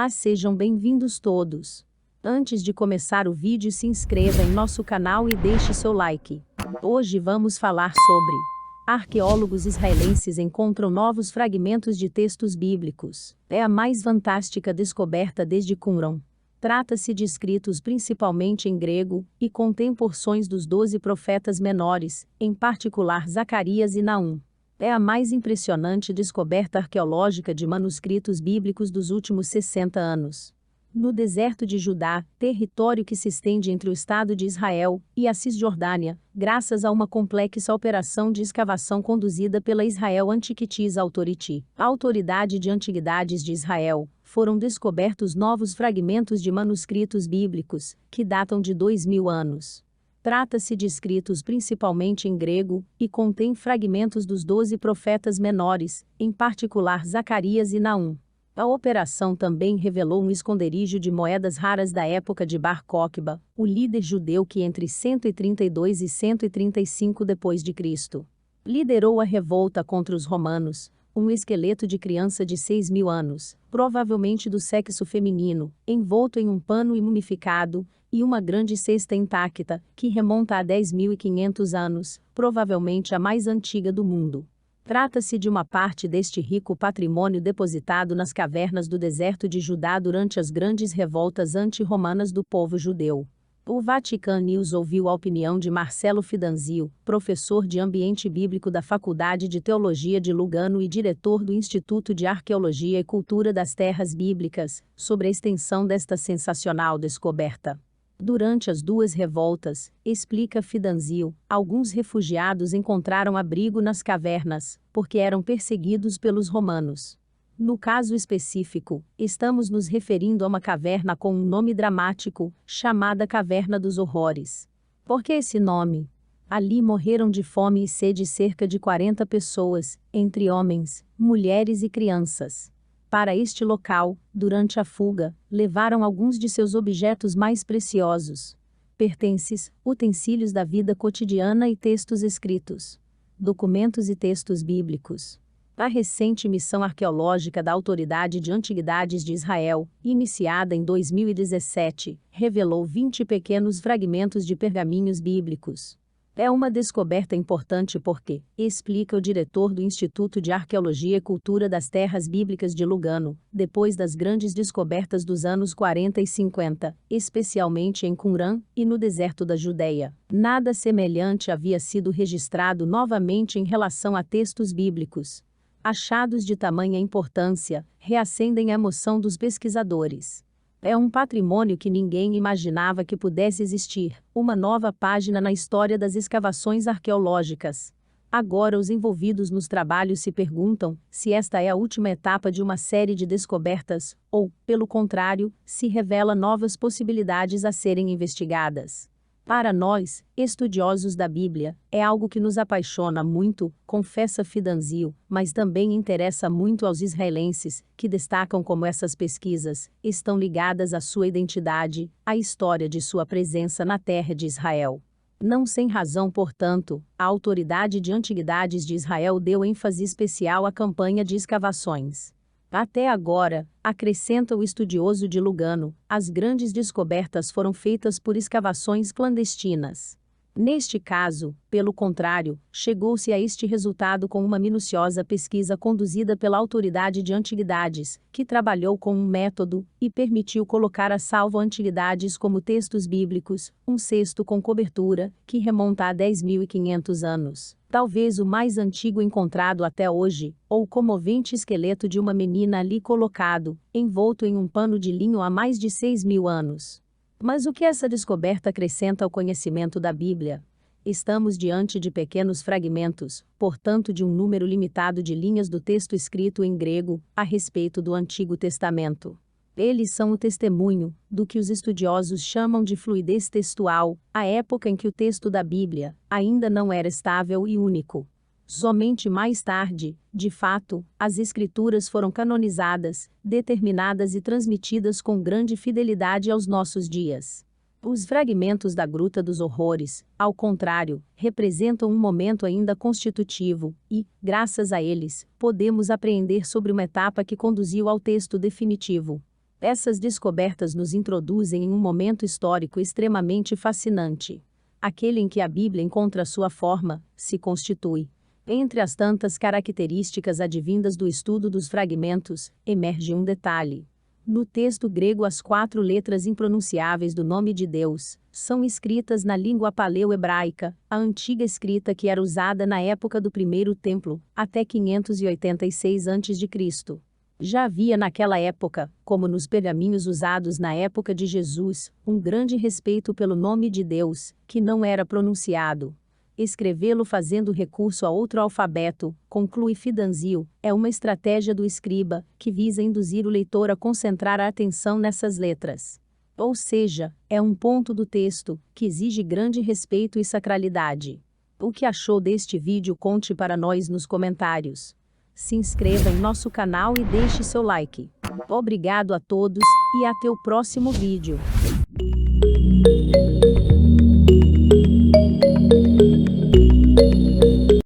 Olá, sejam bem-vindos todos. Antes de começar o vídeo, se inscreva em nosso canal e deixe seu like. Hoje vamos falar sobre: arqueólogos israelenses encontram novos fragmentos de textos bíblicos. É a mais fantástica descoberta desde Qumran. Trata-se de escritos principalmente em grego, e contém porções dos 12 profetas menores, em particular Zacarias e Naum. É a mais impressionante descoberta arqueológica de manuscritos bíblicos dos últimos 60 anos. No deserto de Judá, território que se estende entre o Estado de Israel e a Cisjordânia, graças a uma complexa operação de escavação conduzida pela Israel Antiquities Authority, a Autoridade de Antiguidades de Israel, foram descobertos novos fragmentos de manuscritos bíblicos, que datam de 2000 anos. Trata-se de escritos principalmente em grego, e contém fragmentos dos 12 profetas menores, em particular Zacarias e Naum. A operação também revelou um esconderijo de moedas raras da época de Bar Cokhba, o líder judeu que entre 132 e 135 d.C. liderou a revolta contra os romanos. Um esqueleto de criança de 6.000 anos, provavelmente do sexo feminino, envolto em um pano e mumificado, e uma grande cesta intacta, que remonta a 10.500 anos, provavelmente a mais antiga do mundo. Trata-se de uma parte deste rico patrimônio depositado nas cavernas do deserto de Judá durante as grandes revoltas anti-romanas do povo judeu. O Vatican News ouviu a opinião de Marcelo Fidanzio, professor de Ambiente Bíblico da Faculdade de Teologia de Lugano e diretor do Instituto de Arqueologia e Cultura das Terras Bíblicas, sobre a extensão desta sensacional descoberta. Durante as duas revoltas, explica Fidanzio, alguns refugiados encontraram abrigo nas cavernas, porque eram perseguidos pelos romanos. No caso específico, estamos nos referindo a uma caverna com um nome dramático, chamada Caverna dos Horrores. Por que esse nome? Ali morreram de fome e sede cerca de 40 pessoas, entre homens, mulheres e crianças. Para este local, durante a fuga, levaram alguns de seus objetos mais preciosos: pertences, utensílios da vida cotidiana e textos escritos, documentos e textos bíblicos. A recente missão arqueológica da Autoridade de Antiguidades de Israel, iniciada em 2017, revelou 20 pequenos fragmentos de pergaminhos bíblicos. É uma descoberta importante porque, explica o diretor do Instituto de Arqueologia e Cultura das Terras Bíblicas de Lugano, depois das grandes descobertas dos anos 40 e 50, especialmente em Qumran e no deserto da Judéia, nada semelhante havia sido registrado novamente em relação a textos bíblicos. Achados de tamanha importância reacendem a emoção dos pesquisadores. É um patrimônio que ninguém imaginava que pudesse existir, uma nova página na história das escavações arqueológicas. Agora os envolvidos nos trabalhos se perguntam se esta é a última etapa de uma série de descobertas, ou, pelo contrário, se revela novas possibilidades a serem investigadas. Para nós, estudiosos da Bíblia, é algo que nos apaixona muito, confessa Fidanzio, mas também interessa muito aos israelenses, que destacam como essas pesquisas estão ligadas à sua identidade, à história de sua presença na terra de Israel. Não sem razão, portanto, a Autoridade de Antiguidades de Israel deu ênfase especial à campanha de escavações. Até agora, acrescenta o estudioso de Lugano, as grandes descobertas foram feitas por escavações clandestinas. Neste caso, pelo contrário, chegou-se a este resultado com uma minuciosa pesquisa conduzida pela Autoridade de Antiguidades, que trabalhou com um método e permitiu colocar a salvo antiguidades como textos bíblicos, um cesto com cobertura, que remonta a 10.500 anos. Talvez o mais antigo encontrado até hoje, ou o comovente esqueleto de uma menina ali colocado, envolto em um pano de linho há mais de 6.000 anos. Mas o que essa descoberta acrescenta ao conhecimento da Bíblia? Estamos diante de pequenos fragmentos, portanto de um número limitado de linhas do texto escrito em grego, a respeito do Antigo Testamento. Eles são o testemunho do que os estudiosos chamam de fluidez textual, a época em que o texto da Bíblia ainda não era estável e único. Somente mais tarde, de fato, as escrituras foram canonizadas, determinadas e transmitidas com grande fidelidade aos nossos dias. Os fragmentos da Gruta dos Horrores, ao contrário, representam um momento ainda constitutivo e, graças a eles, podemos apreender sobre uma etapa que conduziu ao texto definitivo. Essas descobertas nos introduzem em um momento histórico extremamente fascinante. Aquele em que a Bíblia encontra sua forma, se constitui. Entre as tantas características advindas do estudo dos fragmentos, emerge um detalhe. No texto grego, as 4 letras impronunciáveis do nome de Deus são escritas na língua paleo-hebraica, a antiga escrita que era usada na época do primeiro templo, até 586 a.C. Já havia naquela época, como nos pergaminhos usados na época de Jesus, um grande respeito pelo nome de Deus, que não era pronunciado. Escrevê-lo fazendo recurso a outro alfabeto, conclui Fidanzio, é uma estratégia do escriba, que visa induzir o leitor a concentrar a atenção nessas letras. Ou seja, é um ponto do texto, que exige grande respeito e sacralidade. O que achou deste vídeo? Conte para nós nos comentários. Se inscreva em nosso canal e deixe seu like. Obrigado a todos, e até o próximo vídeo.